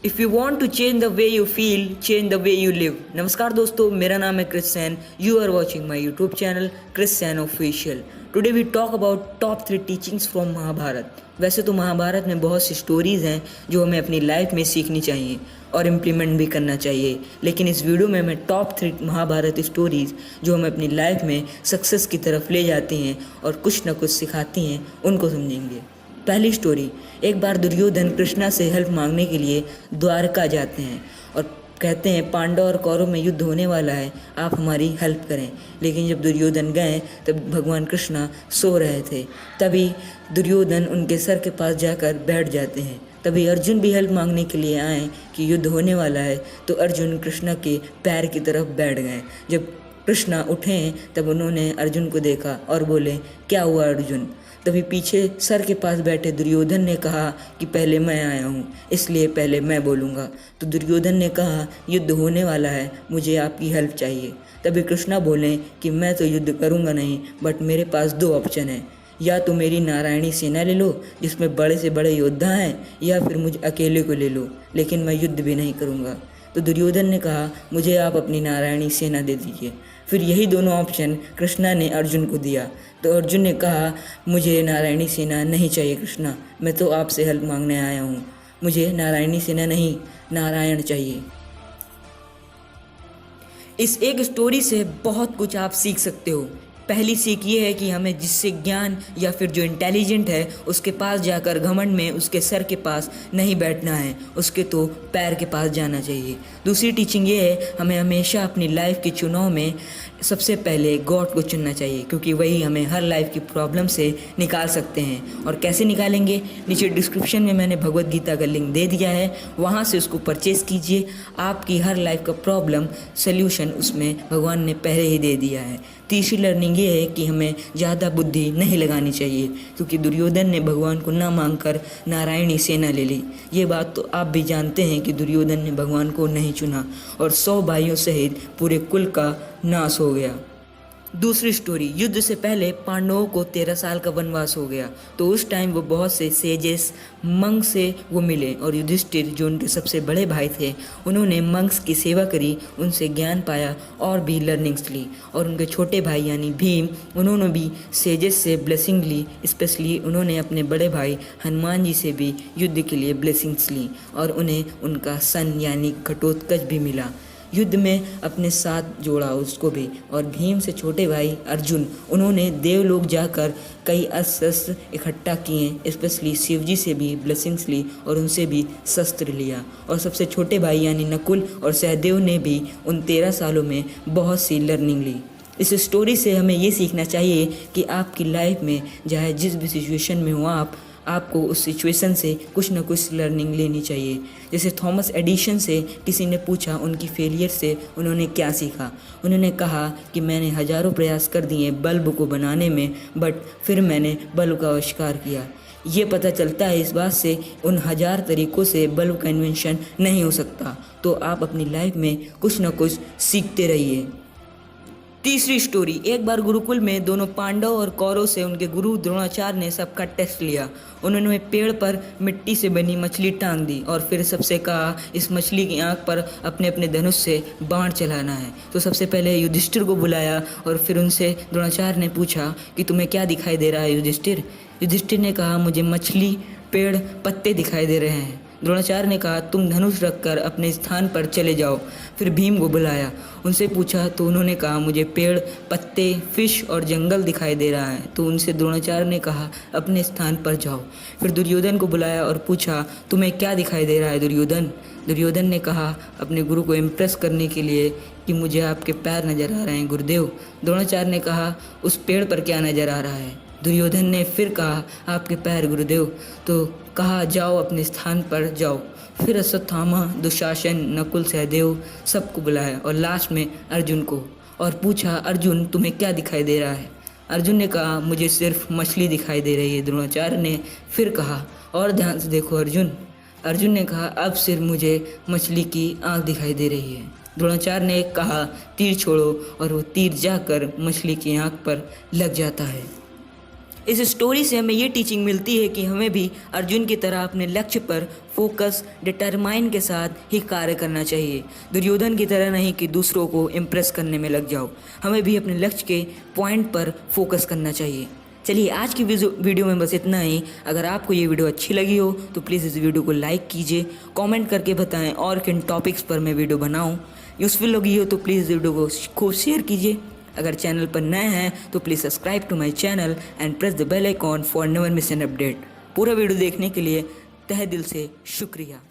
If you want to change the way you feel, change the way you live. नमस्कार दोस्तों, मेरा नाम है Chris San. You are watching my YouTube channel Chris San official. Today we talk about top 3 teachings from Mahabharat. वैसे तो महाभारत में बहुत सी stories हैं जो हमें अपनी लाइफ में सीखनी चाहिए और इम्प्लीमेंट भी करना चाहिए, लेकिन इस वीडियो में मैं टॉप 3 महाभारत स्टोरीज़ जो हमें अपनी लाइफ में सक्सेस की तरफ ले जाती हैं और कुछ ना कुछ सिखाती हैं, उनको समझेंगे। पहली स्टोरी, एक बार दुर्योधन कृष्णा से हेल्प मांगने के लिए द्वारका जाते हैं और कहते हैं पांडव और कौरव में युद्ध होने वाला है, आप हमारी हेल्प करें। लेकिन जब दुर्योधन गए तब भगवान कृष्णा सो रहे थे। तभी दुर्योधन उनके सर के पास जाकर बैठ जाते हैं। तभी अर्जुन भी हेल्प मांगने के लिए आए कि युद्ध होने वाला है, तो अर्जुन कृष्णा के पैर की तरफ बैठ गए। जब कृष्णा उठे तब उन्होंने अर्जुन को देखा और बोले, क्या हुआ अर्जुन? तभी पीछे सर के पास बैठे दुर्योधन ने कहा कि पहले मैं आया हूँ, इसलिए पहले मैं बोलूँगा। तो दुर्योधन ने कहा, युद्ध होने वाला है, मुझे आपकी हेल्प चाहिए। तभी कृष्णा बोले कि मैं तो युद्ध करूँगा नहीं, बट मेरे पास 2 ऑप्शन हैं। या तो मेरी नारायणी सेना ले लो जिसमें बड़े से बड़े योद्धा हैं, या फिर मुझे अकेले को ले लो, लेकिन मैं युद्ध भी नहीं करूँगा। तो दुर्योधन ने कहा, मुझे आप अपनी नारायणी सेना दे दीजिए। फिर यही दोनों ऑप्शन कृष्णा ने अर्जुन को दिया। तो अर्जुन ने कहा, मुझे नारायणी सेना नहीं चाहिए कृष्णा, मैं तो आपसे हेल्प मांगने आया हूँ, मुझे नारायणी सेना नहीं, नारायण चाहिए। इस एक स्टोरी से बहुत कुछ आप सीख सकते हो। पहली सीख ये है कि हमें जिससे ज्ञान या फिर जो इंटेलिजेंट है उसके पास जाकर घमंड में उसके सर के पास नहीं बैठना है, उसके तो पैर के पास जाना चाहिए। दूसरी टीचिंग ये है, हमें हमेशा अपनी लाइफ के चुनाव में सबसे पहले गॉड को चुनना चाहिए, क्योंकि वही हमें हर लाइफ की प्रॉब्लम से निकाल सकते हैं। और कैसे निकालेंगे? नीचे डिस्क्रिप्शन में मैंने भगवत गीता का लिंक दे दिया है, वहाँ से उसको परचेज़ कीजिए। आपकी हर लाइफ का प्रॉब्लम सोल्यूशन उसमें भगवान ने पहले ही दे दिया है। तीसरी लर्निंग ये है कि हमें ज़्यादा बुद्धि नहीं लगानी चाहिए, क्योंकि दुर्योधन ने भगवान को ना मांगकर नारायणी सेना ले ली। ये बात तो आप भी जानते हैं कि दुर्योधन ने भगवान को नहीं चुना और 100 भाइयों सहित पूरे कुल का नाश हो गया। दूसरी स्टोरी, युद्ध से पहले पांडवों को 13 साल का वनवास हो गया, तो उस टाइम वो बहुत से सेजेस मंक से वो मिले और युधिष्ठिर जो उनके सबसे बड़े भाई थे, उन्होंने मंक्स की सेवा करी, उनसे ज्ञान पाया और भी लर्निंग्स ली। और उनके छोटे भाई यानी भीम, उन्होंने भी सेजेस से ब्लेसिंग ली। स्पेशली उन्होंने अपने बड़े भाई हनुमान जी से भी युद्ध के लिए ब्लेसिंग्स ली और उन्हें उनका सन यानी घटोत्कच भी मिला। युद्ध में अपने साथ जोड़ा उसको भी। और भीम से छोटे भाई अर्जुन, उन्होंने देवलोक जाकर कई अस्त्र इकट्ठा किए, स्पेशली शिवजी से भी ब्लेसिंग्स ली और उनसे भी शस्त्र लिया। और सबसे छोटे भाई यानी नकुल और सहदेव ने भी उन 13 सालों में बहुत सी लर्निंग ली। इस स्टोरी से हमें ये सीखना चाहिए कि आपकी लाइफ में चाहे जिस भी सिचुएशन में हो आपको उस सिचुएशन से कुछ ना कुछ लर्निंग लेनी चाहिए। जैसे थॉमस एडिसन से किसी ने पूछा उनकी फेलियर से उन्होंने क्या सीखा। उन्होंने कहा कि मैंने हज़ारों प्रयास कर दिए बल्ब को बनाने में, बट फिर मैंने बल्ब का आविष्कार किया। ये पता चलता है इस बात से उन 1000 तरीक़ों से बल्ब का इन्वेंशन नहीं हो सकता। तो आप अपनी लाइफ में कुछ ना कुछ सीखते रहिए। तीसरी स्टोरी, एक बार गुरुकुल में दोनों पांडव और कौरव से उनके गुरु द्रोणाचार्य ने सबका टेस्ट लिया। उन्होंने पेड़ पर मिट्टी से बनी मछली टांग दी और फिर सबसे कहा इस मछली की आंख पर अपने अपने धनुष से बाण चलाना है। तो सबसे पहले युधिष्ठिर को बुलाया और फिर उनसे द्रोणाचार्य ने पूछा कि तुम्हें क्या दिखाई दे रहा है युधिष्ठिर? युधिष्ठिर ने कहा, मुझे मछली, पेड़, पत्ते दिखाई दे रहे हैं। द्रोणाचार्य ने कहा, तुम धनुष रखकर अपने स्थान पर चले जाओ। फिर भीम को बुलाया, उनसे पूछा तो उन्होंने कहा, मुझे पेड़, पत्ते, फिश और जंगल दिखाई दे रहा है। तो उनसे द्रोणाचार्य ने कहा, अपने स्थान पर जाओ। फिर दुर्योधन को बुलाया और पूछा, तुम्हें क्या दिखाई दे रहा है दुर्योधन? दुर्योधन ने कहा अपने गुरु को इम्प्रेस करने के लिए कि मुझे आपके पैर नज़र आ रहे हैं गुरुदेव। द्रोणाचार्य ने कहा, उस पेड़ पर क्या नज़र आ रहा है? दुर्योधन ने फिर कहा, आपके पैर गुरुदेव। तो कहा, जाओ अपने स्थान पर जाओ। फिर अश्वत्थामा, दुशासन, नकुल, सहदेव सबको बुलाया और लास्ट में अर्जुन को और पूछा, अर्जुन तुम्हें क्या दिखाई दे रहा है? अर्जुन ने कहा, मुझे सिर्फ मछली दिखाई दे रही है। द्रोणाचार्य ने फिर कहा, और ध्यान से देखो अर्जुन। अर्जुन ने कहा, अब सिर्फ मुझे मछली की आँख दिखाई दे रही है। द्रोणाचार्य ने कहा, तीर छोड़ो, और वो तीर जाकर मछली की आँख पर लग जाता है। इस स्टोरी से हमें ये टीचिंग मिलती है कि हमें भी अर्जुन की तरह अपने लक्ष्य पर फोकस डिटरमाइन के साथ ही कार्य करना चाहिए। दुर्योधन की तरह नहीं कि दूसरों को इम्प्रेस करने में लग जाओ। हमें भी अपने लक्ष्य के पॉइंट पर फोकस करना चाहिए। चलिए आज की वीडियो में बस इतना ही। अगर आपको ये वीडियो अच्छी लगी हो तो प्लीज़ इस वीडियो को लाइक कीजिए, कमेंट करके बताएं और किन टॉपिक्स पर मैं वीडियो बनाऊं। यूज़फुल लगी हो तो प्लीज़ इस वीडियो को खूब शेयर कीजिए। अगर चैनल पर नए हैं तो please subscribe to my channel and press the bell icon for never miss an update. पूरा वीडियो देखने के लिए तहे दिल से शुक्रिया।